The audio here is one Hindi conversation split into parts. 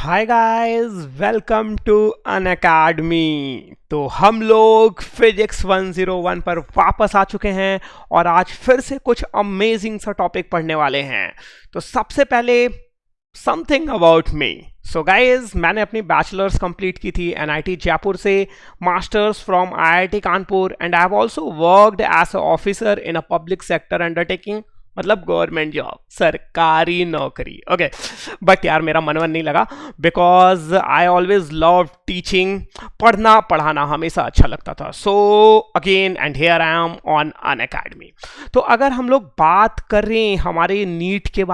Hi guys, welcome to Unacademy. तो हम लोग फिजिक्स 101 पर वापस आ चुके हैं और आज फिर से कुछ अमेजिंग सा टॉपिक पढ़ने वाले हैं। तो सबसे पहले something about me. So guys, मैंने अपनी बैचलर्स कंप्लीट की थी एनआईटी जयपुर से, masters from IIT Kanpur, and I have also worked as a officer in a public sector undertaking, मतलब गवर्नमेंट जॉब, सरकारी नौकरी। ओके, बट यार मेरा मनवन नहीं लगा because I always love teaching. पढ़ना पढ़ाना हमेशा अच्छा लगता था। So again and here I am on Unacademy. तो अगर हम लोग बात करें हमारे नीट के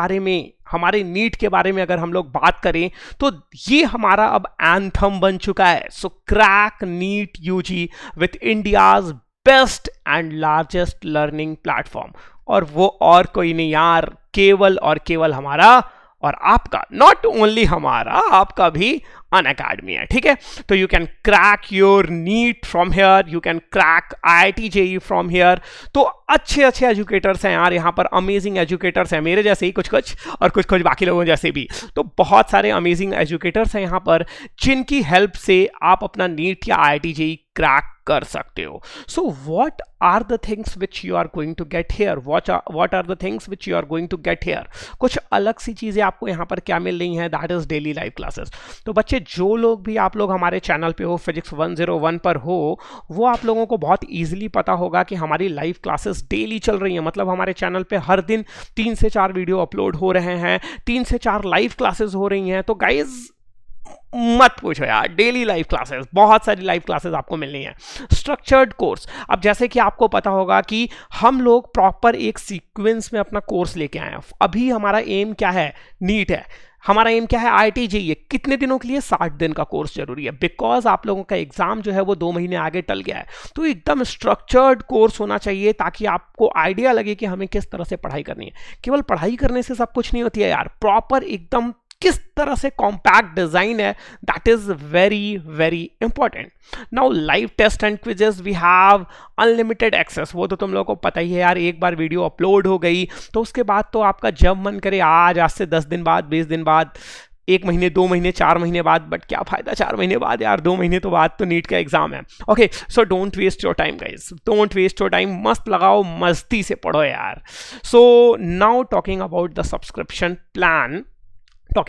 बारे में अगर हम लोग बात करें तो ये हमारा अब एंथम बन चुका है। So crack NEET UG with India's best and largest learning platform, और वो और कोई नहीं यार, केवल और केवल हमारा और आपका, नॉट ओनली हमारा, आपका भी अन अकेडमी है। ठीक है, तो you can crack your NEET from here, you can crack IIT JEE from here. तो अच्छे अच्छे एजुकेटर्स हैं यार यहाँ पर, अमेजिंग एजुकेटर्स हैं, मेरे जैसे ही कुछ कुछ और कुछ कुछ बाकी लोगों जैसे भी। तो बहुत सारे अमेजिंग एजुकेटर्स हैं यहाँ पर जिनकी हेल्प से आप अपना नीट या आईआईटी जेई क्रैक कर सकते हो। So what are the things which you are going to get here, what are the things which you are going to get here. कुछ अलग सी चीजें आपको यहाँ पर क्या मिल रही हैं, that is daily live classes. तो बच्चे, जो लोग भी आप लोग हमारे चैनल पे हो, फिजिक्स 101 पर हो, वो आप लोगों को बहुत इजीली पता होगा कि हमारी लाइव क्लासेस डेली चल रही हैं। मतलब हमारे चैनल पे हर दिन 3 से 4 वीडियो अपलोड हो रहे हैं, 3 से 4 लाइव क्लासेस हो रही हैं। तो गाइज मत पूछो यार, डेली लाइव क्लासेस, बहुत सारी लाइव क्लासेस आपको मिलनी है। स्ट्रक्चर्ड कोर्स, अब जैसे कि आपको पता होगा कि हम लोग प्रॉपर एक सीक्वेंस में अपना कोर्स लेके आए हैं। अभी हमारा एम क्या है, नीट है। हमारा एम क्या है, आईआईटी जेईई है। कितने दिनों के लिए? 60 दिन का कोर्स जरूरी है, बिकॉज आप लोगों का एग्जाम जो है वो 2 महीने आगे टल गया है। तो एकदम स्ट्रक्चर्ड कोर्स होना चाहिए ताकि आपको आइडिया लगे कि हमें किस तरह से पढ़ाई करनी है। केवल पढ़ाई करने से सब कुछ नहीं होती है यार, प्रॉपर एकदम किस तरह से कॉम्पैक्ट डिजाइन है, that is very very important. Now live test and quizzes, we have unlimited access. वो तो तुम लोगों को पता ही है यार, एक बार वीडियो अपलोड हो गई तो उसके बाद तो आपका जब मन करे आज से 10 दिन बाद, 20 दिन बाद, 1 महीने, 2 महीने, 4 महीने बाद, बट क्या फायदा 4 महीने बाद यार, 2 महीने तो बाद तो नीट का एग्जाम है। Okay, so don't waste your time guys, don't waste your time, मस्त लगाओ, मस्ती से पढ़ो यार। So now talking about the subscription plan, तो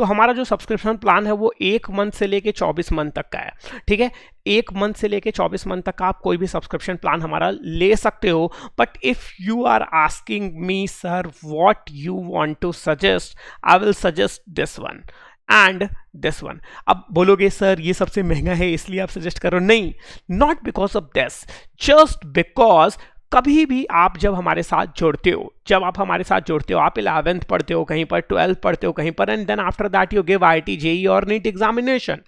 हमारा जो सब्सक्रिप्शन प्लान है वो 1 मंथ से लेके 24 मंथ तक का है। ठीक है, 1 मंथ से लेके 24 मंथ तक का आप कोई भी सब्सक्रिप्शन प्लान हमारा ले सकते हो। But if you are asking me sir what you want to suggest, I will suggest this one and this one. अब बोलोगे सर ये सबसे महंगा है इसलिए आप सजेस्ट करो, नहीं, not because of this, just because कभी भी आप जब हमारे साथ जुड़ते हो, आप 11th पढ़ते हो कहीं पर, 12th पढ़ते हो कहीं पर, and then after that you give IIT JEE और NEET examination.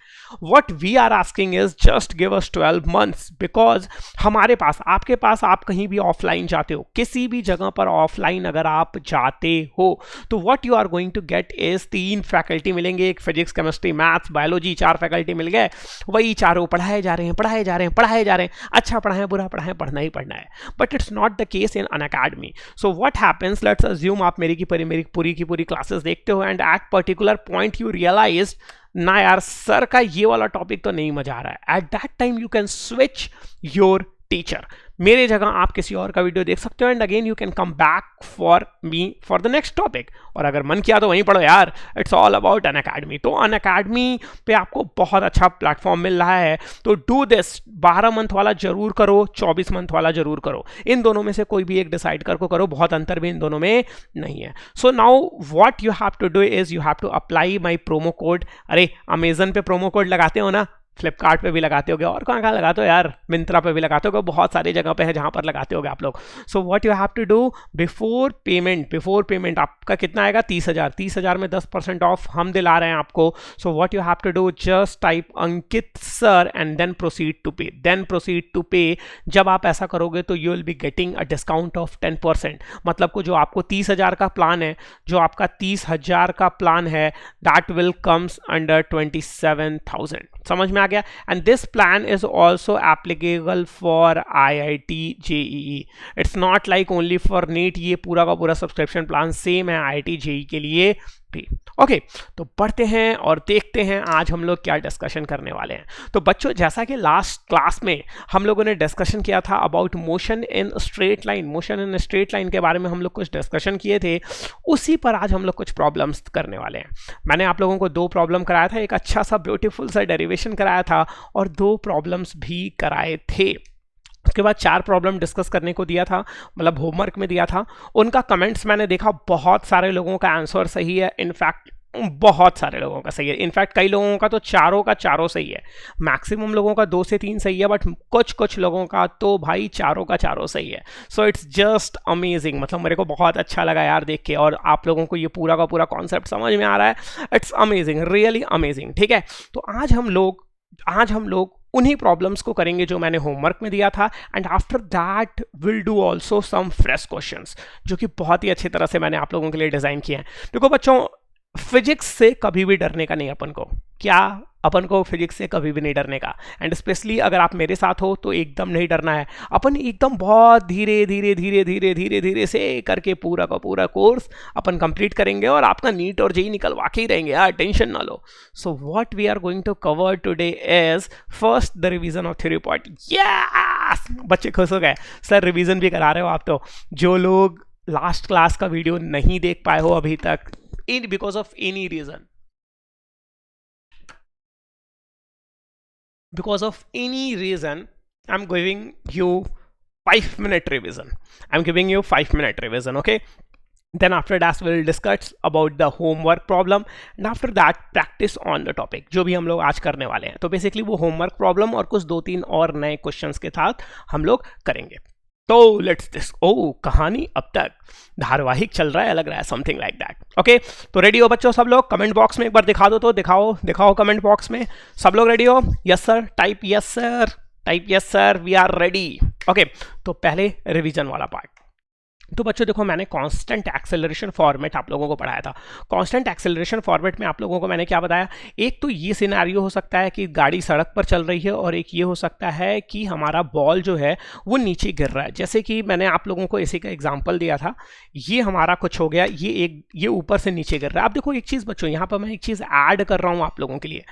What we are asking is just give us 12 months, because हमारे पास, आपके पास, आप कहीं भी ऑफलाइन जाते हो, किसी भी जगह पर ऑफलाइन अगर आप जाते हो तो what you are going to get is 3 faculty मिलेंगे, एक physics, chemistry, maths, biology, 4 faculty मिल गए। वही चारों पढ़ाए जा रहे हैं, अच्छा पढ़ाएं बुरा पढ़ाएं, पढ़ना ही पढ़ना है। But it's not the case in an academy. So what happens, let's assume आप मेरी पूरी की पूरी क्लासेस देखते हो and at particular point you realize ना यार सर का ये वाला टॉपिक तो नहीं मजा आ रहा है। At that time you can switch your teacher, मेरे जगह आप किसी और का वीडियो देख सकते हो and again you can come back for me for the next topic. और अगर मन किया तो वहीं पढ़ो यार, it's all about Unacademy. तो अन अकेडमी पे आपको बहुत अच्छा प्लेटफॉर्म मिल रहा है, तो डू दिस, 12 मंथ वाला जरूर करो, 24 मंथ वाला जरूर करो, इन दोनों में से कोई भी एक डिसाइड करके करो, बहुत अंतर भी इन दोनों में नहीं है। So now what you have to do is you have to apply my promo code. अरे अमेजन पे प्रोमो कोड लगाते हो ना, फ्लिपकार्ट पे भी लगाते होगे, और कहाँ लगाते हो यार, मिंत्रा पे भी लगाते होगे, बहुत सारी जगह पे है जहाँ पर लगाते होगे आप लोग। So what you have to do, before payment आपका कितना आएगा, 30,000 में 10% ऑफ हम दिला रहे हैं आपको। So what you have to do, just type Ankit sir and then proceed to pay. जब आप ऐसा करोगे तो you will be getting a discount of 10%। मतलब को जो आपको 30,000 का प्लान है, दैट विल कम्स अंडर 27,000। समझ में आ गया? And this plan is also applicable for IIT JEE, it's not like only for NEET. ये पूरा का पूरा सब्सक्रिप्शन प्लान सेम है आईआईटी जेईई के लिए भी। ओके, तो पढ़ते हैं और देखते हैं आज हम लोग क्या डिस्कशन करने वाले हैं। तो बच्चों, जैसा कि लास्ट क्लास में हम लोगों ने डिस्कशन किया था about motion in straight line, motion in straight line के बारे में हम लोग कुछ डिस्कशन किए थे, उसी पर आज हम लोग कुछ प्रॉब्लम्स करने वाले हैं। मैंने आप लोगों को 2 प्रॉब्लम कराया था, एक अच्छा सा ब्यूटीफुल सा डेरिवेशन कराया था और 2 प्रॉब्लम्स भी कराए थे। उसके बाद 4 प्रॉब्लम डिस्कस करने को दिया था, मतलब होमवर्क में दिया था। उनका कमेंट्स मैंने देखा, बहुत सारे लोगों का आंसर सही है, इनफैक्ट बहुत सारे लोगों का सही है, इनफैक्ट कई लोगों का तो चारों का चारों सही है, मैक्सिमम लोगों का 2 से 3 सही है, बट कुछ लोगों का तो भाई चारों का चारों सही है। सो इट्स जस्ट अमेजिंग, मतलब मेरे को बहुत अच्छा लगा यार देख के, और आप लोगों को ये पूरा का पूरा कॉन्सेप्ट समझ में आ रहा है। It's amazing, really amazing. ठीक है, तो आज हम लोग उन्हीं प्रॉब्लम्स को करेंगे जो मैंने होमवर्क में दिया था, and after that will do also some fresh questions जो कि बहुत ही अच्छी तरह से मैंने आप लोगों के लिए डिज़ाइन किए हैं। देखो बच्चों, फिजिक्स से कभी भी डरने का नहीं अपन को, क्या अपन को फिजिक्स से कभी भी नहीं डरने का, एंड स्पेशली अगर आप मेरे साथ हो तो एकदम नहीं डरना है। अपन एकदम बहुत धीरे धीरे से करके पूरा का पूरा कोर्स अपन कंप्लीट करेंगे और आपका नीट और जेई निकलवा के ही रहेंगे यार, टेंशन ना लो। So what we are going to cover today is first the revision of theory part. Yes, बच्चे खुश हो गए, सर रिवीजन भी करा रहे हो आप तो। जो लोग लास्ट क्लास का वीडियो नहीं देख पाए हो अभी तक, because of any reason, I'm giving you 5-minute revision. Okay, then after that we'll discuss about the homework problem, and after that practice on the topic जो भी हम लोग आज करने वाले हैं। तो बेसिकली वो होमवर्क प्रॉब्लम और कुछ 2-3 और नए क्वेश्चंस के साथ हम लोग करेंगे। तो लेट्स दिस, ओ कहानी अब तक धारावाहिक चल रहा है, लग रहा है समथिंग लाइक दैट। ओके, तो रेडी हो बच्चों सब लोग? कमेंट बॉक्स में एक बार दिखा दो, तो दिखाओ कमेंट बॉक्स में। सब लोग रेडी हो? Yes sir, type yes sir, we are ready. Okay, तो पहले रिवीजन वाला पार्ट। तो बच्चों देखो, मैंने कांस्टेंट एक्सेलरेशन फॉर्मेट आप लोगों को पढ़ाया था। कांस्टेंट एक्सेलरेशन फॉर्मेट में आप लोगों को मैंने क्या बताया, एक तो ये सिनेरियो हो सकता है कि गाड़ी सड़क पर चल रही है, और एक ये हो सकता है कि हमारा बॉल जो है वो नीचे गिर रहा है। जैसे कि मैंने आप लोगों को इसी का एग्जाम्पल दिया था, ये हमारा कुछ हो गया, ये ऊपर से नीचे गिर रहा है। आप देखो एक चीज़ बच्चों, यहाँ पर मैं एक चीज़ ऐड कर रहा हूँ आप लोगों के लिए।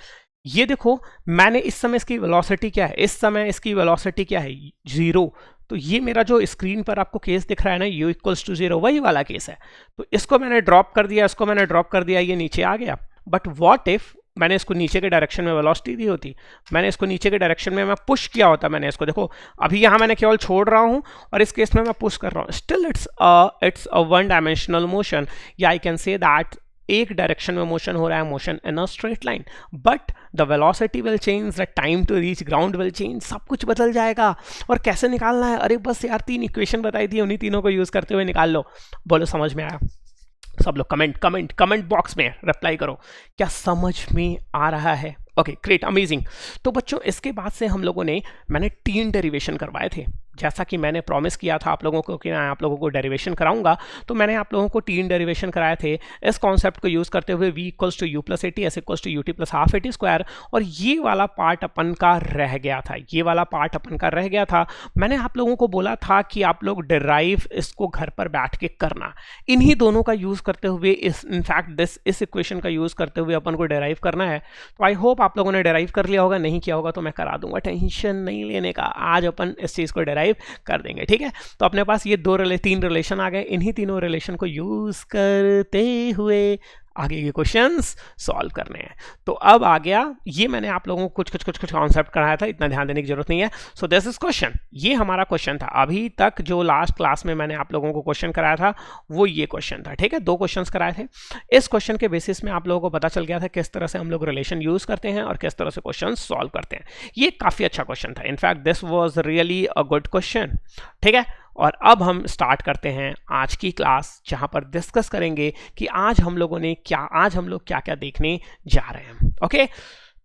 ये देखो, मैंने इस समय इसकी वेलोसिटी क्या है, इस समय इसकी वेलोसिटी क्या है, 0। तो ये मेरा जो स्क्रीन पर आपको केस दिख रहा है ना, u इक्वल्स टू 0, वही वाला केस है। तो इसको मैंने ड्रॉप कर दिया, इसको मैंने ड्रॉप कर दिया, ये नीचे आ गया। बट व्हाट इफ मैंने इसको नीचे के डायरेक्शन में वेलोसिटी दी होती, मैंने इसको नीचे के डायरेक्शन में मैं पुश किया होता, मैंने इसको देखो अभी यहाँ मैंने केवल छोड़ रहा हूँ और इस केस में मैं पुश कर रहा हूँ, still it's a 1 dimensional motion, या आई कैन से दैट एक डायरेक्शन में मोशन हो रहा है, motion in a straight line, but the velocity will change, the time to reach ground will change, सब कुछ बदल जाएगा। और कैसे निकालना है? अरे बस यार 3 इक्वेशन बताई थी, उन्हीं तीनों को यूज करते हुए निकाल लो। बोलो समझ में आया? सब लोग कमेंट बॉक्स में रिप्लाई करो, क्या समझ में आ रहा है? Okay great, amazing. तो बच्चों इसके बाद से मैंने 3 डेरिवेशन करवाए थे, जैसा कि मैंने प्रॉमिस किया था आप लोगों को कि मैं आप लोगों को डेरिवेशन कराऊंगा। तो मैंने आप लोगों को 3 डेरिवेशन कराए थे इस कॉन्सेप्ट को यूज़ करते हुए, v equals to u plus a t, s equals to u t plus half a t square. और ये वाला पार्ट अपन का रह गया था, मैंने आप लोगों को बोला था कि आप लोग डिराइव इसको घर पर बैठ के करना, इन्हीं दोनों का यूज़ करते हुए, इनफैक्ट इस इक्वेशन का यूज़ करते हुए अपन को डिराइव करना है। तो आई होप आप लोगों ने डिराइव कर लिया होगा, नहीं किया होगा तो मैं करा दूंगा, टेंशन नहीं लेने का, आज अपन इस चीज़ को डिराइव कर देंगे। ठीक है, तो अपने पास ये 3 रिलेशन आ गए, इन्हीं तीनों रिलेशन को यूज़ करते हुए आगे के क्वेश्चंस सॉल्व करने हैं। तो अब आ गया, ये मैंने आप लोगों को कुछ कॉन्सेप्ट कराया था, इतना ध्यान देने की जरूरत नहीं है। सो दिस इज क्वेश्चन, ये हमारा क्वेश्चन था। अभी तक जो लास्ट क्लास में मैंने आप लोगों को क्वेश्चन कराया था वो ये क्वेश्चन था। ठीक है, 2 क्वेश्चंस कराए थे। इस क्वेश्चन के बेसिस में आप लोगों को पता चल गया था किस तरह से हम लोग रिलेशन यूज करते हैं और किस तरह से क्वेश्चन सॉल्व करते हैं। ये काफी अच्छा क्वेश्चन था, in fact this was really a good question. ठीक है, और अब हम स्टार्ट करते हैं आज की क्लास, जहां पर डिस्कस करेंगे कि आज हम लोग क्या क्या देखने जा रहे हैं। ओके,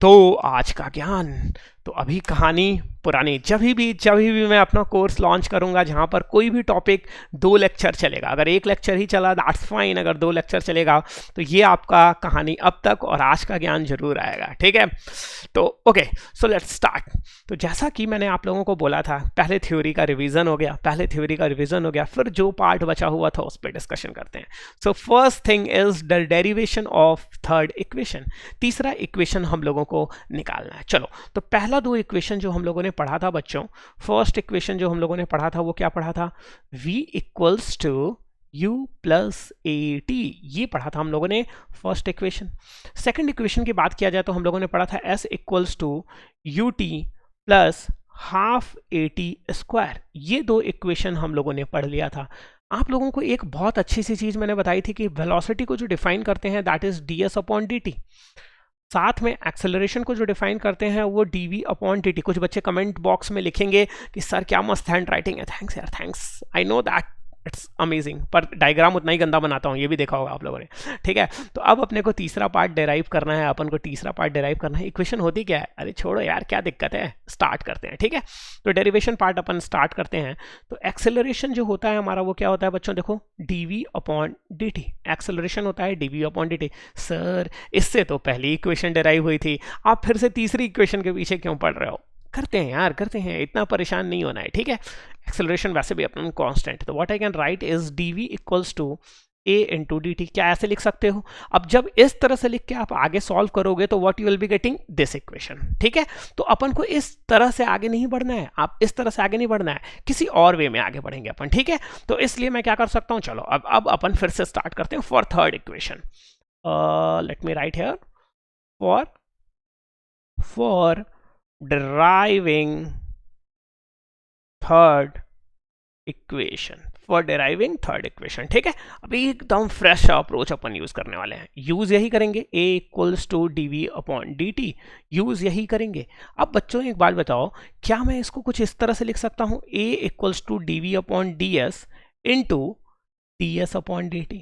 तो आज का ज्ञान तो अभी कहानी पुरानी, जब भी मैं अपना कोर्स लॉन्च करूंगा जहां पर कोई भी टॉपिक 2 लेक्चर चलेगा, अगर 1 लेक्चर ही चला दैट्स फाइन, अगर 2 लेक्चर चलेगा तो ये आपका कहानी अब तक और आज का ज्ञान जरूर आएगा, ठीक है। तो ओके, सो लेट्स स्टार्ट। तो जैसा कि मैंने आप लोगों को बोला था, पहले थ्योरी का रिवीजन हो गया, फिर जो पार्ट बचा हुआ था उस पर डिस्कशन करते हैं। So first thing is the derivation of third equation, तीसरा इक्वेशन हम लोगों को निकालना है। चलो, तो पहला 2 इक्वेशन जो हम लोगों ने पढ़ा था बच्चों, फर्स्ट इक्वेशन जो हम लोगों ने पढ़ा था वो क्या पढ़ा था, v equals to u plus a t, ये पढ़ा था हम लोगों ने फर्स्ट इक्वेशन। सेकंड इक्वेशन की बात किया जाए तो हम लोगों ने पढ़ा था s equals to u t plus half a t square, ये 2 इक्वेशन हम लोगों ने पढ़ लिया था। आप लोगों को एक बहुत अच्छी सी चीज मैंने बताई थी कि वेलोसिटी को जो डिफाइन करते हैं that is ds upon d T, साथ में एक्सेलरेशन को जो डिफाइन करते हैं वो dv अपॉन dt। कुछ बच्चे कमेंट बॉक्स में लिखेंगे कि सर क्या मस्त हैंड राइटिंग है, थैंक्स यार, thanks, I know that it's amazing, पर डायग्राम उतना ही गंदा बनाता हूँ, ये भी देखा होगा आप लोगों ने, ठीक है। तो अब अपने को तीसरा पार्ट डेराइव करना है, अपन को तीसरा पार्ट डेराइव करना है। इक्वेशन होती क्या है, अरे छोड़ो यार क्या दिक्कत है, स्टार्ट करते हैं, ठीक है। तो डेरिवेशन पार्ट अपन स्टार्ट करते हैं। तो एक्सेलरेशन जो होता है हमारा वो क्या होता है बच्चों, देखो dv अपॉन dt, एक्सेलरेशन होता है dv अपॉन dt। सर इससे तो पहली इक्वेशन डेराइव हुई थी, आप फिर से तीसरी इक्वेशन के पीछे क्यों पढ़ रहे हो, करते हैं यार, करते हैं, इतना परेशान नहीं होना है, ठीक है। एक्सेलरेशन वैसे भी अपना कांस्टेंट, तो what I can write is dv equals to a into d t, क्या ऐसे लिख सकते हो। अब जब इस तरह से लिख के आप आगे सॉल्व करोगे तो what you will be getting this equation, ठीक है। तो अपन को इस तरह से आगे नहीं बढ़ना है, आप इस तरह से आगे नहीं बढ़ना है, किसी और वे में आगे बढ़ेंगे अपन, ठीक है। तो इसलिए मैं क्या कर सकता हूं, चलो अब अपन फिर से स्टार्ट करते हैं for third equation. Let me right here for deriving third equation, ठीक है। अभी एकदम फ्रेश अप्रोच अपन यूज करने वाले हैं, यूज यही करेंगे a equals to dv upon dt, use यही करेंगे। अब बच्चों एक बात बताओ, क्या मैं इसको कुछ इस तरह से लिख सकता हूं, a equals to dv upon ds into ds upon dt,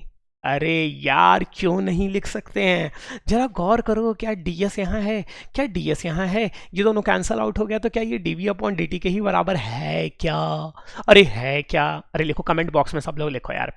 अरे यार क्यों नहीं लिख सकते हैं, जरा गौर करो, क्या ds यहाँ है, क्या ds यहाँ है, ये दोनों कैंसल आउट हो गया, तो क्या ये dv अपॉन dt के ही बराबर है क्या, अरे है क्या, अरे लिखो कमेंट बॉक्स में, सब लोग लिखो यार,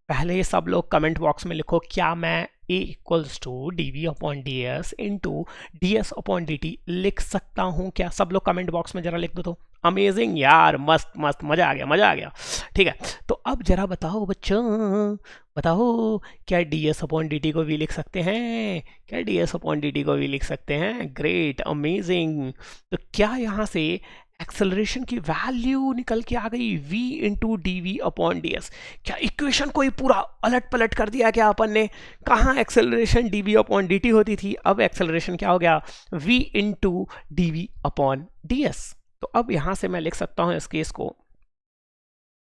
पहले सब लोग कमेंट बॉक्स में लिखो, क्या मैं a equals to dv upon ds into ds upon dt लिख सकता हूँ क्या, सब लोग कमेंट बॉक्स में जरा लिख दो तो। अमेजिंग यार, मस्त मस्त, मजा आ गया, ठीक है। तो अब जरा बताओ बच्चों, बताओ क्या ds अपॉन dt को भी लिख सकते हैं, क्या ds अपॉन dt को भी लिख सकते हैं, ग्रेट, अमेजिंग। तो क्या यहाँ से एक्सेलरेशन की वैल्यू निकल के आ गई v into d v upon d s, क्या इक्वेशन को ही पूरा अलट पलट कर दिया क्या अपन ने, कहाँ acceleration d v upon d t होती थी, अब एक्सेलरेशन क्या हो गया, v into d v upon d s. तो अब यहां से मैं लिख सकता हूं इस केस को,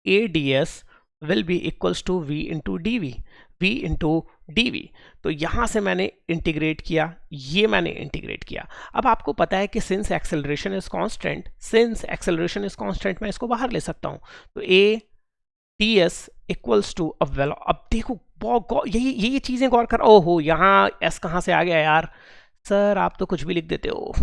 a ds will be equals to v into d v, v into d v. तो यहां से मैंने इंटीग्रेट किया, ये मैंने इंटीग्रेट किया। अब आपको पता है कि सिंस एक्सेलरेशन इज कांस्टेंट, मैं इसको बाहर ले सकता हूं। तो a ds इक्वल्स टू, अब देखो ये चीजें गौर कर, ओहो यहाँ s कहां से आ गया यार, सर आप तो कुछ भी लिख देते हो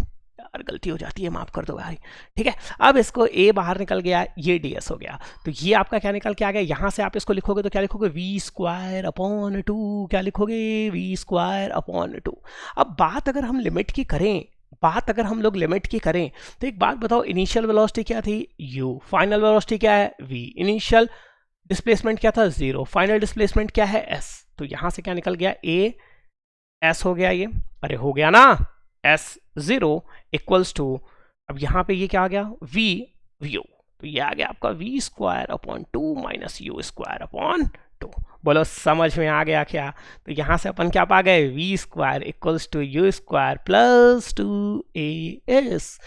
यार, गलती हो जाती है, माफ कर दो भाई, ठीक है। अब इसको a बाहर निकल गया, ये ds हो गया, तो ये आपका क्या निकल के आ गया, यहां से आप इसको लिखोगे तो क्या लिखोगे, v स्क्वायर अपॉन 2, क्या लिखोगे, v स्क्वायर अपॉन 2। अब बात अगर हम लिमिट की करें, तो एक बात बताओ, इनिशियल वेलोसिटी क्या थी u, फाइनल वेलोसिटी क्या है v, इनिशियल डिस्प्लेसमेंट क्या था 0, फाइनल डिस्प्लेसमेंट क्या है s। तो यहां से क्या निकल गया, a s हो गया, ये अरे हो गया ना, s0 इक्वल्स टू, अब यहां पे ये क्या आ गया, v u, तो ये आ गया आपका v square upon 2 minus u square upon 2। बोलो समझ में आ गया क्या। तो यहां से अपन क्या पा गए, v square equals to u square plus 2as।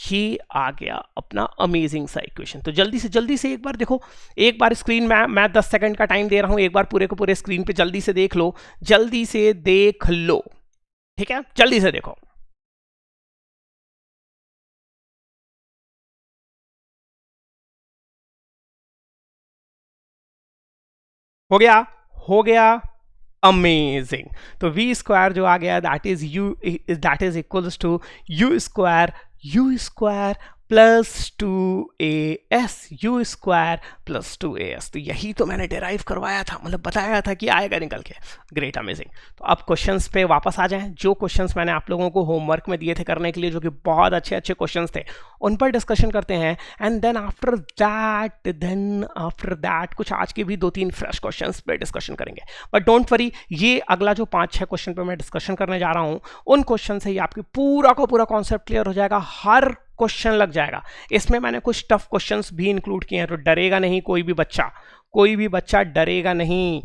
ये आ गया अपना अमेजिंग सा इक्वेशन। तो जल्दी से एक बार देखो, एक बार स्क्रीन में मैं 10 सेकंड का टाइम दे रहा हूं, एक बार पूरे को पूरे स्क्रीन पे जल्दी से देख लो, ठीक है, जल्दी से देखो। हो गया अमेजिंग। तो v स्क्वायर जो आ गया that is equals to u square u square plus 2as, u square plus 2as। तो यही तो मैंने डिराइव करवाया था, मतलब बताया था कि आएगा निकल के। Great, amazing. तो अब क्वेश्चंस पे वापस आ जाएं। जो क्वेश्चंस मैंने आप लोगों को होमवर्क में दिए थे करने के लिए, जो कि बहुत अच्छे अच्छे क्वेश्चंस थे, उन पर डिस्कशन करते हैं। एंड देन आफ्टर दैट कुछ आज के भी 2-3 फ्रेश क्वेश्चंस पे डिस्कशन करेंगे। बट डोंट वरी, ये अगला जो 5-6 क्वेश्चन पे मैं डिस्कशन करने जा रहा हूँ, उन क्वेश्चन से ही आपकी पूरा का पूरा कॉन्सेप्ट क्लियर हो जाएगा, हर क्वेश्चन लग जाएगा। इसमें मैंने कुछ टफ क्वेश्चंस भी इंक्लूड किए हैं, तो डरेगा नहीं कोई भी बच्चा डरेगा नहीं।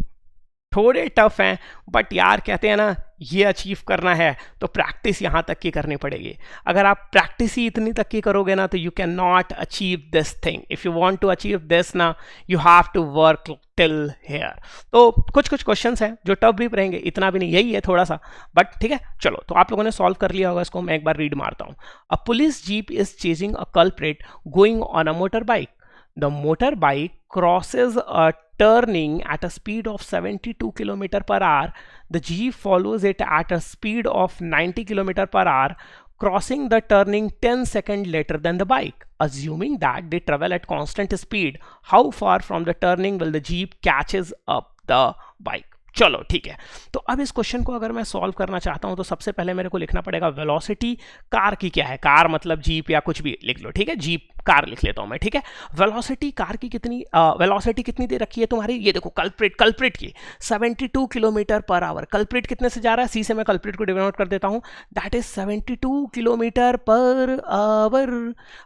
थोड़े टफ हैं, बट यार कहते हैं ना, ये अचीव करना है तो प्रैक्टिस यहाँ तक की करनी पड़ेगी। अगर आप प्रैक्टिस ही इतनी तक की करोगे ना, तो you can not achieve this thing. If you want to achieve this ना, you have to work till here. तो कुछ क्वेश्चंस हैं जो टफ भी रहेंगे, इतना भी नहीं, यही है थोड़ा सा, बट ठीक है। चलो, तो आप लोगों ने सॉल्व कर लिया होगा इसको, मैं एक बार रीड मारता हूँ। अ police jeep is chasing a culprit going on a motor bike. The motorbike crosses a turning at a speed of 72 km per hour. The jeep follows it at a speed of 90 km per hour, crossing the turning 10 seconds later than the bike. Assuming that they travel at constant speed, how far from the turning will the jeep catches up the bike? चलो ठीक है। तो अब इस क्वेश्चन को अगर मैं सॉल्व करना चाहता हूं, तो सबसे पहले मेरे को लिखना पड़ेगा वेलोसिटी कार की क्या है। कार मतलब जीप या कुछ भी लिख लो, ठीक है, जीप कार लिख लेता हूं मैं, ठीक है। वेलोसिटी कार की कितनी, वेलोसिटी कितनी दे रखी है तुम्हारी, ये देखो कल्प्रिट की 72 किलोमीटर पर आवर। कल्प्रिट कितने से जा रहा है, सी से मैं कल्प्रिट को डिनोट कर देता हूं, that is 72 kilometre per hour.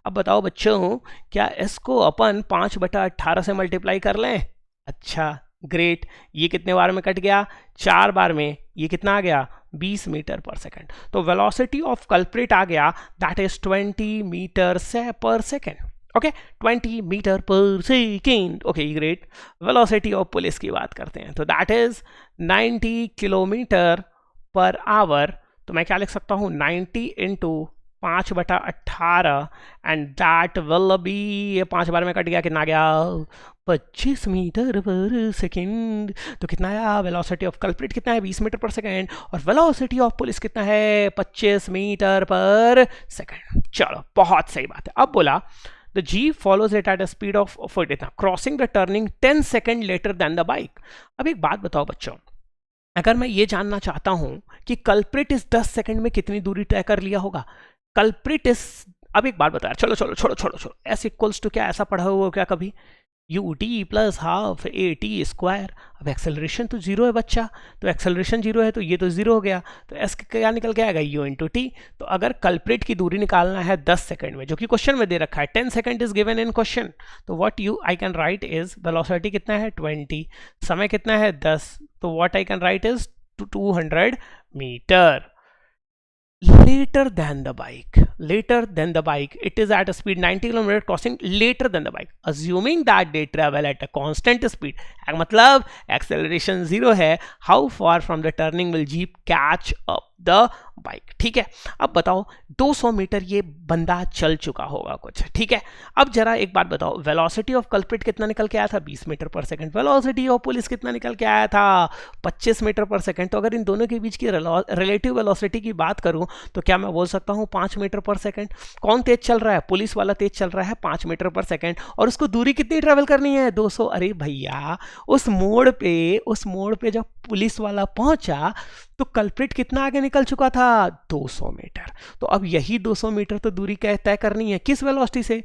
अब बताओ बच्चों, क्या इसको अपन 5/18 से मल्टीप्लाई कर लें? अच्छा, ग्रेट। ये कितने बार में कट गया? 4 बार में। ये कितना आ गया? 20 मीटर पर सेकेंड। तो वेलोसिटी ऑफ कल्प्रिट आ गया, that is 20 metre per second. Okay, 20 metre per second. Okay, great. Velocity of police की बात करते हैं, तो that is 90 kilometre per hour. तो मैं क्या लिख सकता हूँ, 90 into 5/18 and that will B, ये 5 बार में कट गया, कितना गया? 25 मीटर पर सेकेंड। तो कितना आया? वेलोसिटी ऑफ कल्प्रिट कितना है? 20 मीटर पर सेकेंड। और वेलोसिटी ऑफ पुलिस कितना है? 25 मीटर पर सेकेंड। चलो, बहुत सही बात है। अब बोला the jeep follows it at a speed of crossing the turning 10 second later than the bike. अब एक बात बताओ बच्चों, अगर मैं ये जानना चाहता हूं कि कल्प्रिट इस 10 सेकंड में कितनी दूरी तय कर लिया होगा, कल्प्रिट इस, अब एक बात बताया, चलो छोड़ो, एस इक्वल्स टू क्या, ऐसा पढ़ा हुआ क्या कभी? You t plus half a t square. अब एक्सेलरेशन तो जीरो है बच्चा, तो एक्सेलरेशन जीरो है तो ये तो जीरो हो गया, तो एस क्या निकल के आएगा? You into T. तो अगर कल्प्रिट की दूरी निकालना है 10 सेकंड में, जो कि क्वेश्चन में दे रखा है, 10 second is given in question, तो what you I can write is, velocity कितना है? 20, समय कितना है? 10, तो what I can write is 200 metre. Later than the bike, it is at a speed 90 km crossing later than the bike, assuming that they travel at a constant speed, मतलब acceleration 0 है, how far from the turning will jeep catch up the bike? ठीक है। अब बताओ 200 मीटर ये बंदा चल चुका होगा कुछ, ठीक है। अब जरा एक बात बताओ, वेलोसिटी ऑफ कल्प्रिट कितना निकल के आया था? 20 मीटर पर सेकंड। वेलोसिटी ऑफ पुलिस कितना निकल के आया था? 25 मीटर पर सेकंड। तो अगर इन दोनों के बीच की रिलेटिव वेलोसिटी की बात करूं, तो क्या मैं बोल सकता हूं 5 मीटर पर सेकंड? कौन तेज चल रहा है? पुलिस वाला तेज चल रहा है 5 मीटर पर सेकंड, और उसको दूरी कितनी ट्रेवल करनी है? 200। अरे भैया, उस मोड़ पे जब पुलिस वाला पहुंचा, तो कल्प्रिट कितना आगे निकल चुका था? 200 मीटर। तो अब यही 200 मीटर तो दूरी तय करनी है, किस वेलोसिटी से?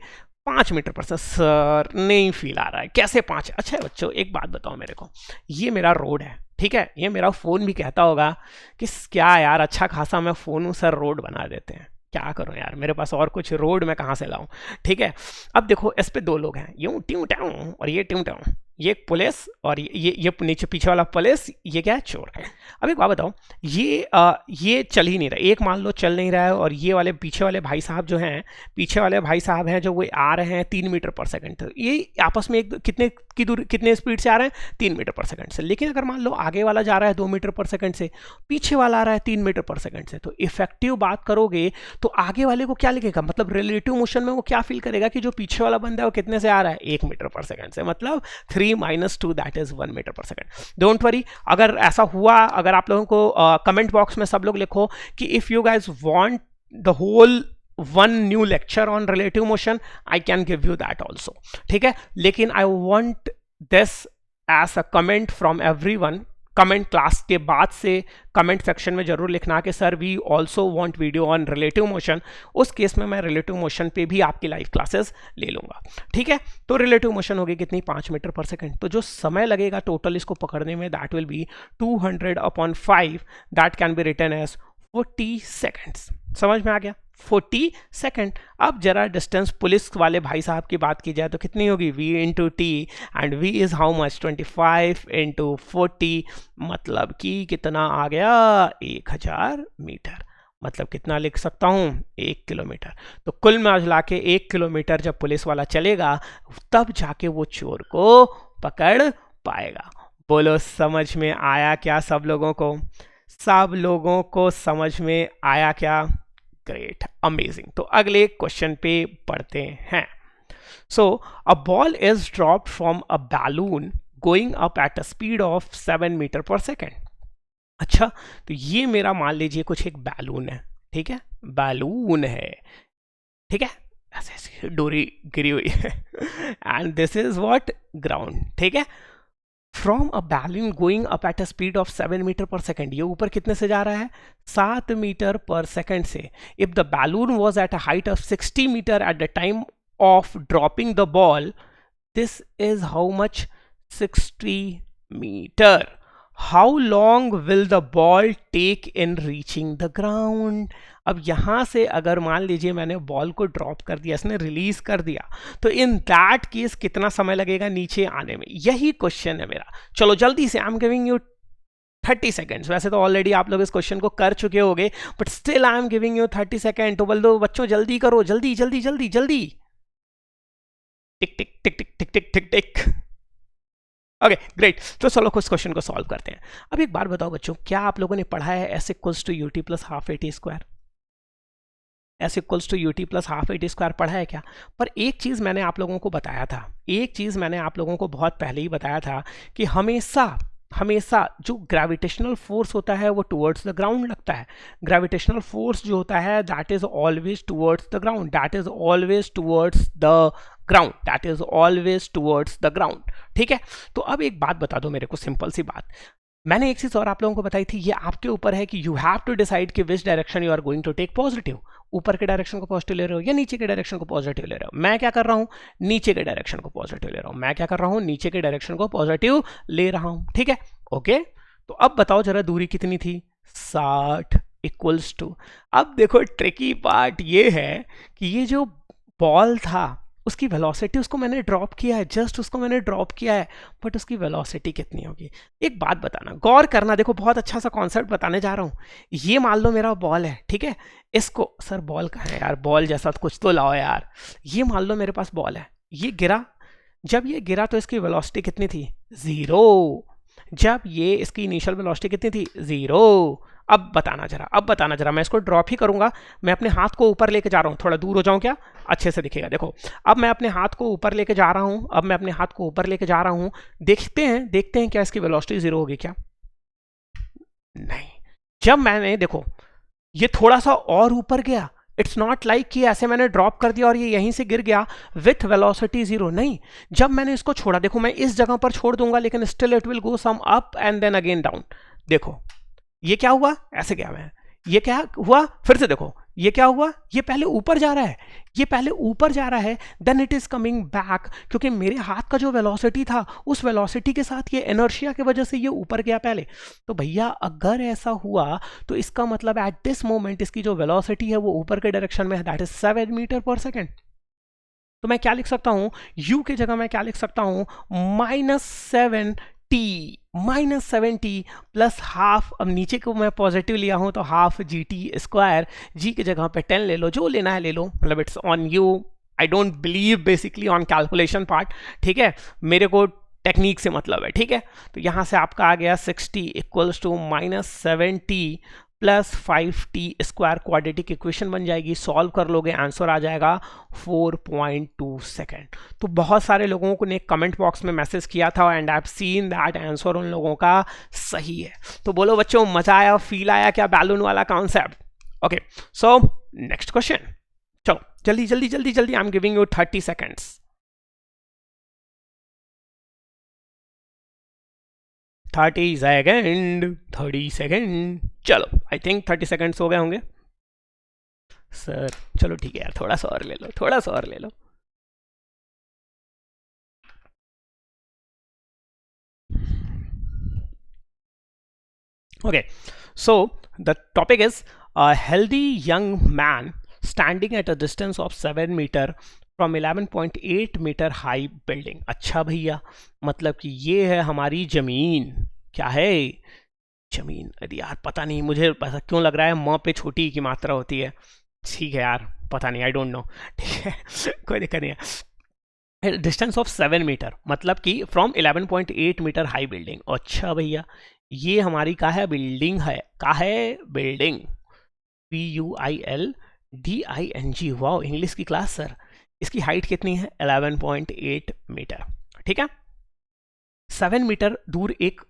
5 मीटर पर सेकंड। सर नहीं फील आ रहा है, कैसे 5? अच्छा बच्चों, एक बात बताओ मेरे को, ये मेरा रोड है, ठीक है, ये मेरा फ़ोन भी कहता होगा कि क्या यार, अच्छा खासा मैं फ़ोन हूँ सर, रोड बना देते हैं। क्या करूं यार, मेरे पास और कुछ रोड मैं कहाँ से लाऊं? ठीक है। अब देखो, इस पे 2 लोग हैं, यूं ट्यूं टाऊं और ये ट्यूं टाऊं, ये पुलिस और ये नीचे पीछे वाला पुलिस, ये क्या है? चोर। अब एक बात बताओ, ये चल ही नहीं रहा, एक मान लो चल नहीं रहा है, और ये वाले पीछे वाले भाई साहब जो हैं, जो वो आ रहे हैं 3 मीटर पर सेकंड, तो ये आपस में कितने स्पीड से आ रहे हैं? 3 मीटर पर सेकंड से। लेकिन अगर मान लो आगे वाला जा रहा है 2 मीटर पर सेकंड से, पीछे वाला आ रहा है 3 मीटर पर सेकंड से, तो इफेक्टिव बात करोगे तो आगे वाले को क्या लिखेगा, मतलब रिलेटिव मोशन में वो क्या फील करेगा कि जो पीछे वाला बंदा है वो कितने से आ रहा है? 1 मीटर पर सेकंड से, मतलब 3 - 2 दैट इज 1 मीटर पर सेकंड। डोंट वरी, अगर ऐसा हुआ, अगर आप लोगों को कमेंट बॉक्स में सब लोग लिखो कि if you guys want the whole one new lecture on relative motion, I can give you that also, ठीक है। लेकिन I want this as a comment from everyone. Comment class के बाद से कमेंट सेक्शन में जरूर लिखना कि sir we also want video on relative motion. उस केस में मैं रिलेटिव मोशन पे भी आपकी लाइव क्लासेस ले लूंगा, ठीक है। तो रिलेटिव मोशन होगी कितनी, 5 मीटर पर सेकंड। तो जो समय लगेगा टोटल इसको पकड़ने में, that will be 200/5, that can be written as 40 seconds. समझ में आ गया, 40 सेकेंड। अब जरा डिस्टेंस पुलिस वाले भाई साहब की बात की जाए तो कितनी होगी, v into T, and v is how much, 25 into 40, मतलब कि कितना आ गया, 1000 मीटर। मतलब कितना लिख सकता हूँ, 1 किलोमीटर। तो कुल मिला के 1 किलोमीटर जब पुलिस वाला चलेगा तब जाके वो चोर को पकड़ पाएगा। बोलो समझ में आया क्या सब लोगों को? सब लोगों को समझ में आया क्या? Great, amazing. तो अगले क्वेश्चन पे पढ़ते हैं। So a ball is dropped from a balloon going up at a speed of 7 metre per second. अच्छा, तो ये मेरा मान लीजिए कुछ एक बैलून है, ठीक है, बैलून है, ठीक है, ऐसे ऐसे डोरी गिरी हुई है and this is what, ground, ठीक है। From a balloon going up at a speed of 7 metre per second, ये ऊपर कितने से जा रहा है, 7 मीटर पर सेकेंड से। If the balloon was at a height of 60 metre at the time of dropping the ball, this is how much, 60 metre. How long will the ball take in reaching the ground. अब यहां से अगर मान लीजिए मैंने बॉल को ड्रॉप कर दिया, इसने रिलीज कर दिया, तो इन दैट केस कितना समय लगेगा नीचे आने में, यही क्वेश्चन है मेरा। चलो जल्दी से, I am giving you 30 seconds. वैसे तो ऑलरेडी आप लोग इस क्वेश्चन को कर चुके होगे, but still I am giving you 30 second. तो बोल दो बच्चों जल्दी करो, जल्दी जल्दी जल्दी जल्दी, टिक टिक टिक टिक टिक टिक टिक टिक। ओके ग्रेट, तो चलो कुछ क्वेश्चन को सॉल्व करते हैं। अब एक बात बताओ बच्चों, क्या आप लोगों ने पढ़ा है s equals to UT plus half a t square? s equals to UT plus half a t square पढ़ा है क्या? पर एक चीज़ मैंने आप लोगों को बताया था, एक चीज़ मैंने आप लोगों को बहुत पहले ही बताया था कि हमेशा हमेशा जो ग्रेविटेशनल फोर्स होता है वो टुवर्ड्स द ग्राउंड लगता है। ग्रेविटेशनल फोर्स जो होता है that is always towards the ground, that is always towards the ground, that is always towards the ground, ठीक है। तो अब एक बात बता दो मेरे को, सिंपल सी बात, मैंने एक चीज और आप लोगों को बताई थी, ये आपके ऊपर है कि यू हैव टू डिसाइड कि which direction you are going to take positive. ऊपर के डायरेक्शन को पॉजिटिव ले रहे हो या नीचे के डायरेक्शन को पॉजिटिव ले रहे हो? मैं क्या कर रहा हूं, नीचे के डायरेक्शन को पॉजिटिव ले रहा हूं। मैं क्या कर रहा हूं, नीचे के डायरेक्शन को पॉजिटिव ले रहा हूं, ठीक है, ओके। तो अब बताओ जरा दूरी कितनी थी, 60 इक्वल्स टू, अब देखो ट्रिकी पार्ट ये है कि ये जो बॉल था उसकी वेलोसिटी, उसको मैंने ड्रॉप किया है, जस्ट उसको मैंने ड्रॉप किया है, बट उसकी वेलोसिटी कितनी होगी? एक बात बताना, गौर करना, देखो बहुत अच्छा सा कॉन्सेप्ट बताने जा रहा हूं। ये मान लो मेरा बॉल है, ठीक है, इसको, सर बॉल कहाँ है यार, बॉल जैसा कुछ तो लाओ यार। ये मान लो मेरे पास बॉल है, ये गिरा, जब ये गिरा तो इसकी वेलोसिटी कितनी थी, 0। जब ये इसकी इनिशियल वेलोसिटी कितनी थी, 0। अब बताना जरा, मैं इसको ड्रॉप ही करूंगा, मैं अपने हाथ को ऊपर लेके जा रहा हूं, थोड़ा दूर हो जाऊं क्या, अच्छे से दिखेगा। देखो अब मैं अपने हाथ को ऊपर लेके जा रहा हूं, देखते हैं क्या इसकी वेलोसिटी 0 होगी क्या? नहीं। जब मैंने, देखो ये थोड़ा सा और ऊपर गया, इट्स नॉट लाइक कि ऐसे मैंने ड्रॉप कर दिया और ये यहीं से गिर गया विथ वेलोसिटी 0, नहीं। जब मैंने इसको छोड़ा, देखो मैं इस जगह पर छोड़ दूंगा लेकिन still it will go some up and then again down. देखो ये क्या हुआ, ऐसे गया मैं, ये क्या हुआ, फिर से देखो ये क्या हुआ, ये पहले ऊपर जा रहा है, then it is coming back, क्योंकि मेरे हाथ का जो वेलोसिटी था उस वेलोसिटी के साथ ये इनर्शिया की वजह से ये ऊपर गया पहले। तो भैया अगर ऐसा हुआ तो इसका मतलब एट दिस मोमेंट इसकी जो वेलोसिटी है वो ऊपर के डायरेक्शन में है, that is 7 metre per second. तो मैं क्या लिख सकता हूं, u की जगह मैं क्या लिख सकता हूं, -7t प्लस हाफ, अब नीचे को मैं पॉजिटिव लिया हूं तो हाफ GT², g की जगह पे 10 ले लो, जो लेना है ले लो, मतलब it's on you, I don't believe basically on calculation part, ठीक है, मेरे को टेक्निक से मतलब है, ठीक है। तो यहां से आपका आ गया 60 equals to -7t plus 5t square, quadratic equation बन जाएगी, सॉल्व कर लोगे आंसर आ जाएगा 4.2 सेकेंड। तो बहुत सारे लोगों को ने कमेंट बॉक्स में मैसेज किया था and I have seen that answer उन लोगों का सही है। तो बोलो बच्चों मजा आया, फील आया क्या बैलून वाला concept? Okay, so next question, जल्दी जल्दी जल्दी जल्दी, I am giving you 30 seconds. 30 second, 30 second, चलो आई थिंक 30 सेकेंड्स हो गए होंगे सर। चलो ठीक है यार, थोड़ा सा और ले लो, थोड़ा सा और ले लो। Okay, so the topic is a healthy young man standing at a distance of 7 meter from 11.8 meter high building। अच्छा भैया, मतलब कि ये है हमारी जमीन। क्या है? जमीन। अरे यार पता नहीं, मुझे पता क्यों लग रहा है म पे छोटी की मात्रा होती है। ठीक है यार, पता नहीं, आई डोंट नो। ठीक है, कोई दिक्कत नहीं है। डिस्टेंस ऑफ 7 मीटर मतलब कि फ्रॉम 11.8 मीटर हाई बिल्डिंग। अच्छा भैया, ये हमारी का है बिल्डिंग है, का है बिल्डिंग, PUILDING। वाओ, इंग्लिश की क्लास सर। इसकी हाइट कितनी है? 11.8 मीटर। ठीक है, 7 मीटर दूर एक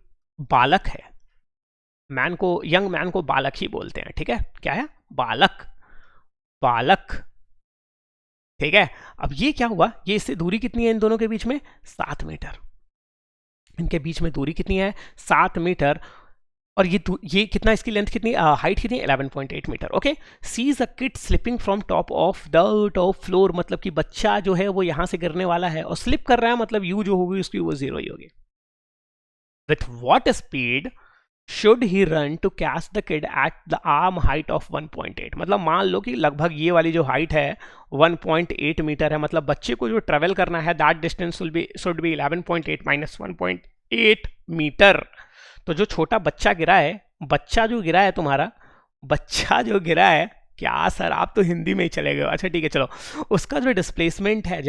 बालक है। मैन को, यंग मैन को बालक ही बोलते हैं। ठीक है, क्या है? बालक, बालक। ठीक है, अब ये क्या हुआ, ये इससे दूरी कितनी है इन दोनों के बीच में? 7 मीटर। इनके बीच में दूरी कितनी है? 7 मीटर। और ये कितना, इसकी लेंथ कितनी, हाइट कितनी? 11.8 metre. Okay, sees a kid slipping from top of the top floor, मतलब कि बच्चा जो है वो यहां से गिरने वाला है और स्लिप कर रहा है, मतलब यू जो होगी उसकी वो 0 ही होगी। With what speed should he run to catch the kid at the arm height of 1.8। मतलब मान लो कि लगभग ये वाली जो हाइट है 1.8 मीटर है, मतलब बच्चे को जो ट्रेवल करना है that distance should be 11.8 minus 1.8 metre. तो जो छोटा बच्चा गिरा है, बच्चा जो गिरा है तुम्हारा, बच्चा जो गिरा है, क्या सर आप तो हिंदी में ही चले गए। अच्छा ठीक है, चलो, उसका जो डिस्प्लेसमेंट है,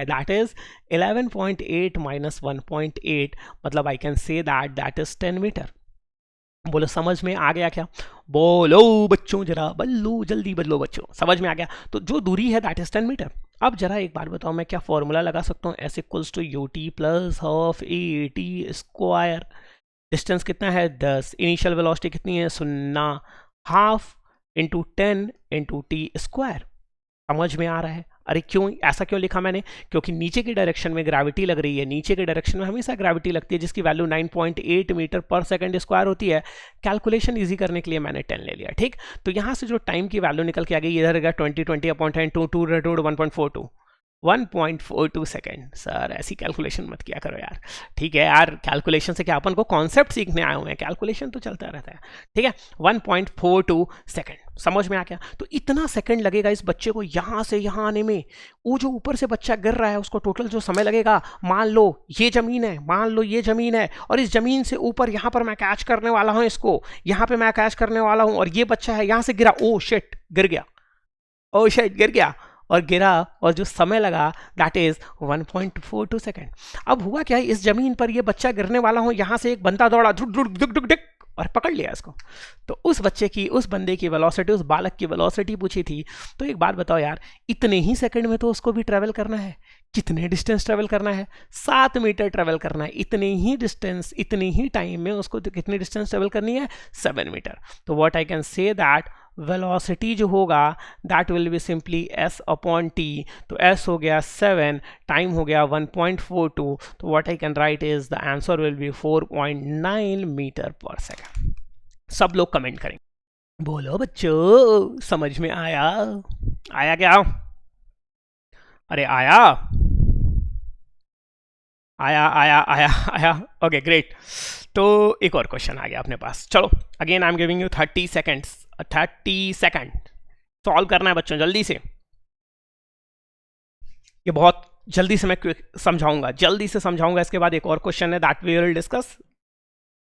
दैट इज 11.8 माइनस 1.8, मतलब I can say that is 10 metre. बोलो समझ में आ गया क्या? बोलो बच्चों, जरा बल्लो, जल्दी बदलो बच्चों, समझ में आ गया? तो जो दूरी है दैट इज 10 मीटर। अब जरा एक बात बताओ, मैं क्या फॉर्मूला लगा सकता हूँ? S equals to UT plus half AT square. Distance कितना है? 10। इनिशियल वेलोसिटी कितनी है? 0। Half into 10 into t square. समझ में आ रहा है? अरे क्यों ऐसा क्यों लिखा मैंने? क्योंकि नीचे की डायरेक्शन में ग्रेविटी लग रही है, नीचे की डायरेक्शन में हमेशा ग्रेविटी लगती है, जिसकी वैल्यू 9.8 मीटर पर सेकंड स्क्वायर होती है। कैलकुलेशन इजी करने के लिए मैंने 10 ले लिया। ठीक, तो यहाँ से जो टाइम की वैल्यू निकल के आ गई, इधर 20 अपॉन 10 2 1.42 1.42 सेकेंड। सर ऐसी कैलकुलेशन मत किया करो यार। ठीक है यार, कैलकुलेशन से क्या, अपन को कॉन्सेप्ट सीखने आए हुए हैं, कैलकुलेशन तो चलता रहता है। ठीक है, 1.42 सेकेंड। समझ में आ गया? तो इतना सेकंड लगेगा इस बच्चे को यहां से यहां आने में। वो जो ऊपर से बच्चा गिर रहा है उसको टोटल जो समय लगेगा, मान लो ये जमीन है, मान लो ये जमीन है, और इस जमीन से ऊपर यहां पर मैं कैच करने वाला हूं इसको, यहां पे मैं कैच करने वाला हूं, और ये बच्चा है यहां से गिरा, ओ शिट गिर गया, ओ शिट गिर गया, और गिरा, और जो समय लगा दैट इज 1.42 सेकेंड। अब हुआ क्या है, इस जमीन पर ये बच्चा गिरने वाला हूं, यहां से एक बंदा दौड़ा धुक धुक धुक धुक धुक और पकड़ लिया इसको। तो उस बच्चे की, उस बंदे की वेलोसिटी, उस बालक की वेलोसिटी पूछी थी। तो एक बात बताओ यार, इतने ही सेकंड में तो उसको भी ट्रेवल करना है। कितने डिस्टेंस ट्रेवल करना है? 7 मीटर ट्रेवल करना है। इतने ही डिस्टेंस, इतने ही टाइम में उसको कितनी डिस्टेंस ट्रेवल करनी है? 7 मीटर। तो what I can say that velocity जो होगा that will be simply s upon t। तो s हो गया 7, टाइम हो गया 1.42। तो what I can write is the answer will be 4.9 metre per second. सब लोग कमेंट करेंगे। बोलो बच्चों, समझ में आया? आया क्या? अरे आया, आया आया आया आया। Okay great. तो एक और क्वेश्चन आ गया अपने पास। चलो again I am giving you 30 seconds. 30 second solve करना है बच्चों, जल्दी से। ये बहुत जल्दी से मैं समझाऊंगा, जल्दी से समझाऊंगा। इसके बाद एक और क्वेश्चन है that we will discuss.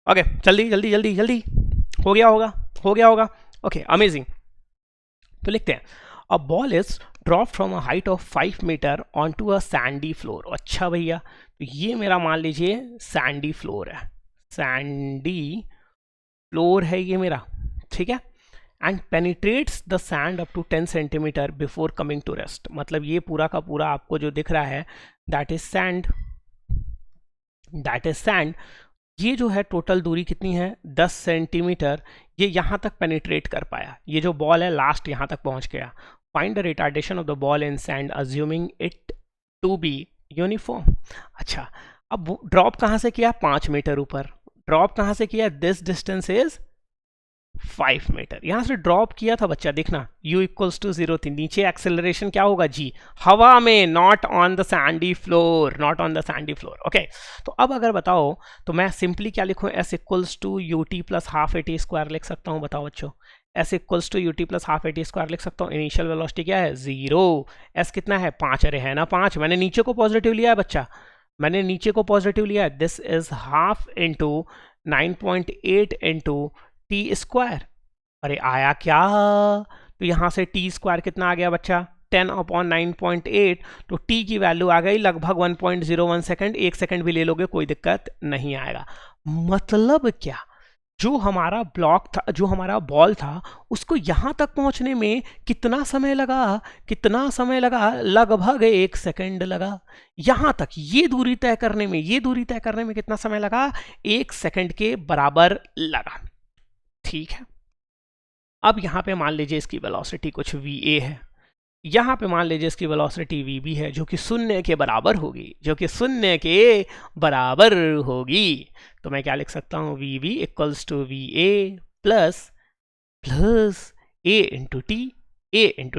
Okay जल्दी जल्दी जल्दी जल्दी। हो गया होगा, हो गया होगा। Okay amazing. तो लिखते हैं, a ball is drop from a height of 5 metre on to a sandy floor. अच्छा भैया, तो ये मेरा मान लीजिए सैंडी फ्लोर है, सैंडी फ्लोर है ये मेरा, ठीक है। And penetrates the sand up to 10 centimetre before coming to rest. मतलब ये पूरा का पूरा आपको जो दिख रहा है that is sand, that is sand. ये जो है टोटल दूरी कितनी है? 10 सेंटीमीटर। ये यहाँ तक पेनिट्रेट कर पाया, ये जो बॉल है लास्ट यहाँ तक पहुँच गया। Find the retardation of the ball in sand assuming it to be uniform. अच्छा, अब ड्रॉप कहाँ से किया? 5 मीटर ऊपर। ड्रॉप कहाँ से किया? This distance is 5 metre. यहां से ड्रॉप किया था बच्चा, देखना u इक्वल्स टू 0 थी। नीचे एक्सेलरेशन क्या होगा? g, हवा में, not on the Sandy floor, not on the Sandy floor. Okay, तो अब अगर बताओ तो मैं सिंपली क्या लिखूं? s equals to u t plus half a t square लिख सकता हूं। बताओ बच्चों, s equals to u t plus half a t square लिख सकता हूँ। इनिशियल वेलोसिटी क्या है? 0। s कितना है? 5। अरे है ना 5, मैंने नीचे को पॉजिटिव लिया है बच्चा, मैंने नीचे को पॉजिटिव लिया है। This is half into 9.8 into t square. अरे आया क्या? तो यहां से टी स्क्वायर कितना आ गया बच्चा? 10/9.8। तो टी की वैल्यू आ गई लगभग 1.01 सेकेंड। 1 सेकेंड भी ले लोगे कोई दिक्कत नहीं आएगा। मतलब क्या? जो हमारा ब्लॉक था, जो हमारा बॉल था, उसको यहां तक पहुंचने में कितना समय लगा? कितना समय लगा? लगभग 1 सेकेंड लगा। यहां तक ये दूरी तय करने में, ये दूरी तय करने में कितना समय लगा? 1 सेकेंड के बराबर लगा। ठीक है, अब यहां पे मान लीजिए इसकी वेलोसिटी कुछ va है, यहां पे मान लीजिए इसकी वेलोसिटी vb है, जो कि 0 के बराबर होगी, जो कि 0 के बराबर होगी। तो मैं क्या लिख सकता हूं? vb equals to va plus plus a into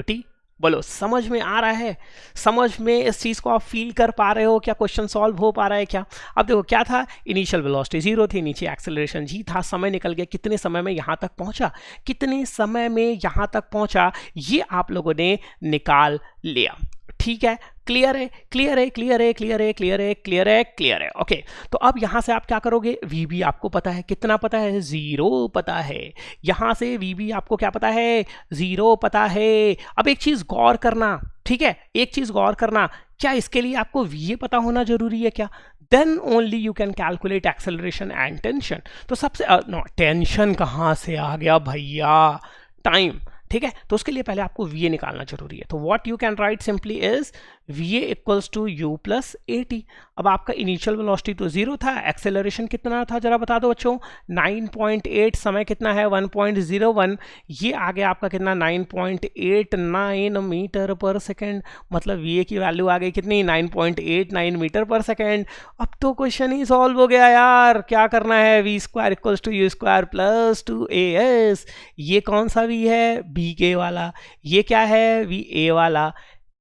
t. बोलो समझ में आ रहा है? समझ में इस चीज को आप फील कर पा रहे हो? क्या क्वेश्चन सॉल्व हो पा रहा है क्या? अब देखो क्या था, इनिशियल वेलोसिटी 0 थी, नीचे एक्सेलरेशन g था, समय निकल गया, कितने समय में यहां तक पहुंचा, कितने समय में यहां तक पहुंचा, ये आप लोगों ने निकाल लिया। ठीक है, क्लियर है, क्लियर है, क्लियर है, क्लियर है, क्लियर है, क्लियर है, क्लियर है। ओके, तो अब यहां से आप क्या करोगे? vb आपको पता है, कितना पता है? 0 पता है। यहां से vb आपको क्या पता है? 0 पता है। अब एक चीज गौर करना, ठीक है, एक चीज गौर करना, क्या इसके लिए आपको va पता होना जरूरी है क्या? Then only you can calculate acceleration and tension. तो सबसे नो, टेंशन कहां से आ गया भैया? टाइम। ठीक है, तो उसके लिए पहले आपको va निकालना जरूरी है। तो what you can write simply is va equals to u plus a t. अब आपका इनिशियल वेलोसिटी तो 0 था, एक्सेलरेशन कितना था जरा बता दो बच्चों? 9.8, समय कितना है? 1.01। ये आ गया आपका कितना? 9.89 मीटर पर सेकेंड। मतलब va की वैल्यू आ गई कितनी? 9.89 मीटर पर सेकेंड। अब तो क्वेश्चन ही सॉल्व हो गया यार। क्या करना है? v square equals to u square plus 2as। ये कौन सा v है? bk वाला। ये क्या है? va वाला।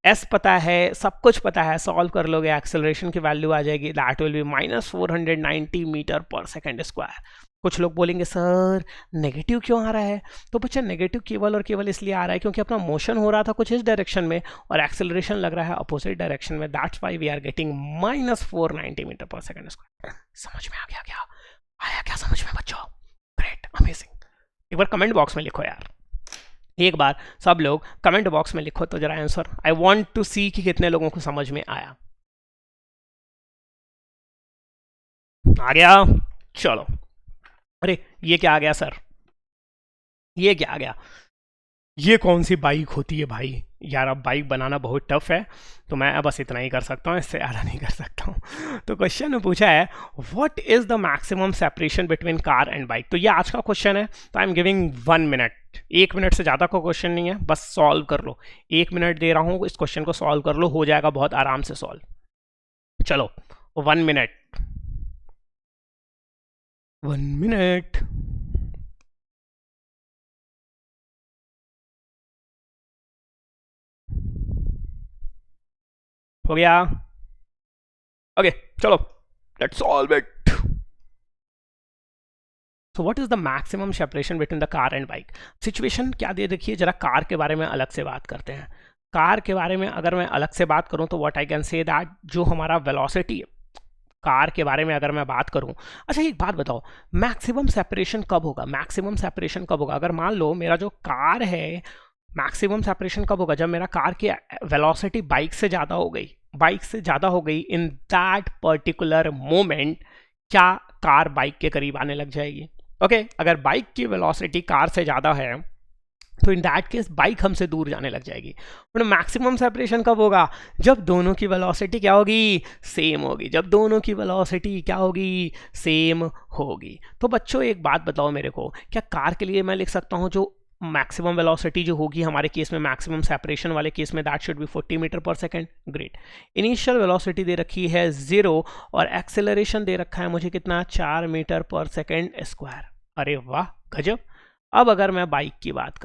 s पता है, सब कुछ पता है, सॉल्व कर लोगे, एक्सेलरेशन की वैल्यू आ जाएगी, that will B -490 metre per second square. कुछ लोग बोलेंगे सर नेगेटिव क्यों आ रहा है? तो बच्चा नेगेटिव केवल और केवल इसलिए आ रहा है क्योंकि अपना मोशन हो रहा था कुछ इस डायरेक्शन में और एक्सेलरेशन लग रहा है अपोजिट डायरेक्शन में। That's why we are getting -490 metre per second square. समझ में आ गया क्या? आया क्या समझ में बच्चों? Great, amazing. एक बार कमेंट बॉक्स में लिखो यार, एक बार सब लोग कमेंट बॉक्स में लिखो तो जरा आंसर। आई वांट टू सी कि कितने लोगों को समझ में आया। आ गया? चलो। अरे ये क्या आ गया सर? ये क्या आ गया? ये कौन सी बाइक होती है भाई? यार अब बाइक बनाना बहुत टफ है, तो मैं बस इतना ही कर सकता हूँ, इससे ज़्यादा नहीं कर सकता हूँ। तो क्वेश्चन में पूछा है what is the maximum separation between car and bike. तो ये आज का क्वेश्चन है, तो I am giving 1 minute. 1 minute से ज़्यादा का क्वेश्चन नहीं है, बस सॉल्व कर लो। 1 मिनट दे रहा हूँ, इस क्वेश्चन को सॉल्व कर लो, हो जाएगा बहुत आराम से सॉल्व। चलो 1 मिनट, 1 मिनट। हो गया? ओके चलो, let's solve it. So what is the maximum separation between the car and bike? Situation क्या दे रखी है, जरा कार के बारे में अलग से बात करते हैं। कार के बारे में अगर मैं अलग से बात करूं तो what I can say that जो हमारा वेलोसिटी है, कार के बारे में अगर मैं बात करूं। अच्छा एक बात बताओ, मैक्सिमम सेपरेशन कब होगा? मैक्सिमम सेपरेशन कब होगा? अगर मान लो मेरा जो कार है, मैक्सिमम सेपरेशन कब होगा? जब मेरा कार की वेलोसिटी बाइक से ज़्यादा हो गई, बाइक से ज़्यादा हो गई। इन दैट पर्टिकुलर मोमेंट क्या कार बाइक के करीब आने लग जाएगी? ओके, अगर बाइक की वेलोसिटी कार से ज़्यादा है तो इन दैट केस बाइक हमसे दूर जाने लग जाएगी। बट मैक्सिमम सेपरेशन कब होगा? जब दोनों की वेलोसिटी क्या होगी? सेम होगी। जब दोनों की वेलोसिटी क्या होगी? सेम होगी। तो बच्चों एक बात बताओ मेरे को, क्या कार के लिए मैं लिख सकता हूँ जो मैक्सिमम वेलोसिटी जो होगी हमारे केस में, मैक्सिमम सेपरेशन वाले केस में, that should B 40 metre per second. Great. Initial velocity दे रखी है 0 और एक्सेलरेशन दे रखा है मुझे कितना, 4 मीटर पर सेकेंड स्क्वायर। अरे वाह, गजब। अब अगर मैं बाइक की बात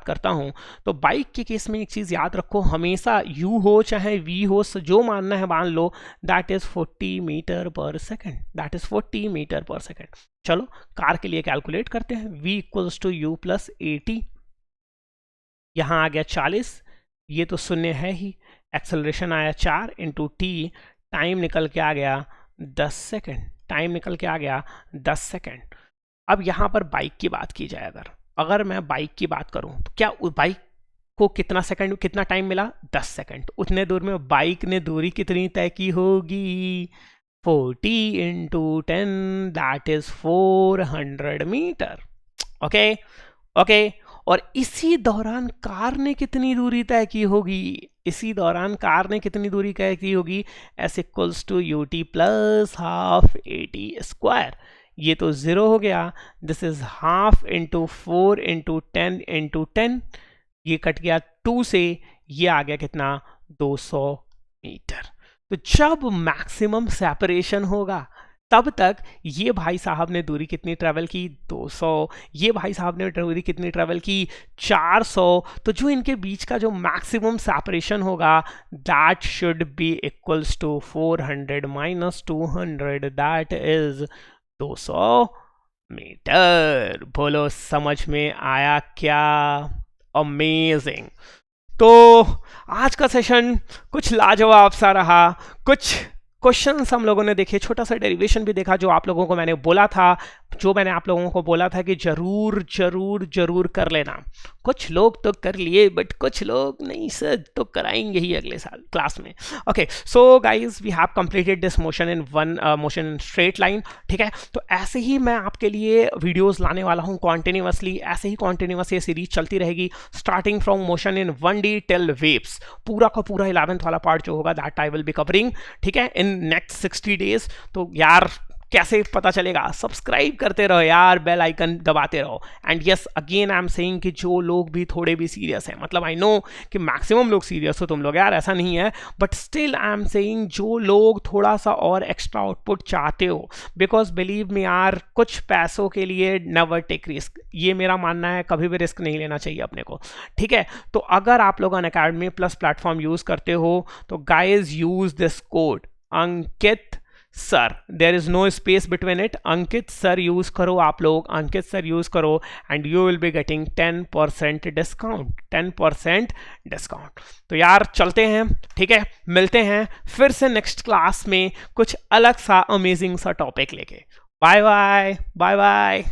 करता हूँ, तो बाइक के केस में एक चीज़ याद रखो, हमेशा u हो चाहे v हो, जो मानना है मान लो, that is 40 metre per second, that is 40 metre per second. चलो कार के लिए कैलकुलेट करते हैं। v equals to u plus 80, यहाँ आ गया 40, ये तो शून्य है ही, एक्सेलरेशन आया 4 इंटू टी, टाइम निकल के आ गया 10 सेकेंड, अब यहाँ पर बाइक की बात की जाए, अगर मैं बाइक की बात करूँ तो क्या बाइक को कितना टाइम मिला, 10 सेकेंड। उतने दूर में बाइक ने दूरी कितनी तय की होगी, 40 into 10, that is 400 metre. Okay. और इसी दौरान कार ने कितनी दूरी तय की होगी, S equals to UT plus half 80 square. ये तो 0 हो गया, this is half into 4 into 10 into 10, ये कट गया 2 से, ये आ गया कितना, 200 मीटर। तो जब मैक्सिमम सेपरेशन होगा तब तक ये भाई साहब ने दूरी कितनी ट्रेवल की, 200, ये भाई साहब ने दूरी कितनी ट्रेवल की, 400। तो जो इनके बीच का जो मैक्सिमम सेपरेशन होगा, that should be equals to 400 minus 200, that is 200 metre. बोलो समझ में आया क्या? अमेजिंग। तो आज का सेशन कुछ लाजवाब सा रहा, कुछ क्वेश्चंस हम लोगों ने देखे, छोटा सा डेरिवेशन भी देखा, जो आप लोगों को मैंने बोला था कि जरूर कर लेना। कुछ लोग तो कर लिए, बट कुछ लोग नहीं सर, तो कराएंगे ही अगले साल क्लास में। Okay, so guys we have completed this motion in motion straight line. ठीक है, तो ऐसे ही मैं आपके लिए वीडियोस लाने वाला हूँ कॉन्टिन्यूसली, ऐसे ही कॉन्टिन्यूस ये सीरीज चलती रहेगी, starting from motion in 1D till waves. पूरा का पूरा 11th वाला पार्ट जो होगा, that I will be covering, ठीक है, इन नेक्स्ट 60 डेज। तो यार कैसे पता चलेगा, सब्सक्राइब करते रहो यार, बेल आइकन दबाते रहो। And yes, again I am saying कि जो लोग भी थोड़े भी सीरियस हैं, मतलब आई नो कि मैक्सिमम लोग सीरियस हो तुम लोग यार, ऐसा नहीं है, but still I am saying जो लोग थोड़ा सा और एक्स्ट्रा आउटपुट चाहते हो, बिकॉज बिलीव मी यार, कुछ पैसों के लिए नेवर टेक रिस्क, ये मेरा मानना है, कभी भी रिस्क नहीं लेना चाहिए अपने को। ठीक है, तो अगर आप लोग अनअकैडमी प्लस प्लेटफॉर्म यूज करते हो तो guys use this code Ankit sir, there is no space between it, Ankit sir use करो आप लोग, अंकित सर यूज करो, and you will be getting 10% discount, 10% discount. तो यार चलते हैं, ठीक है, मिलते हैं फिर से नेक्स्ट क्लास में कुछ अलग सा अमेजिंग सा टॉपिक लेके। Bye bye bye bye.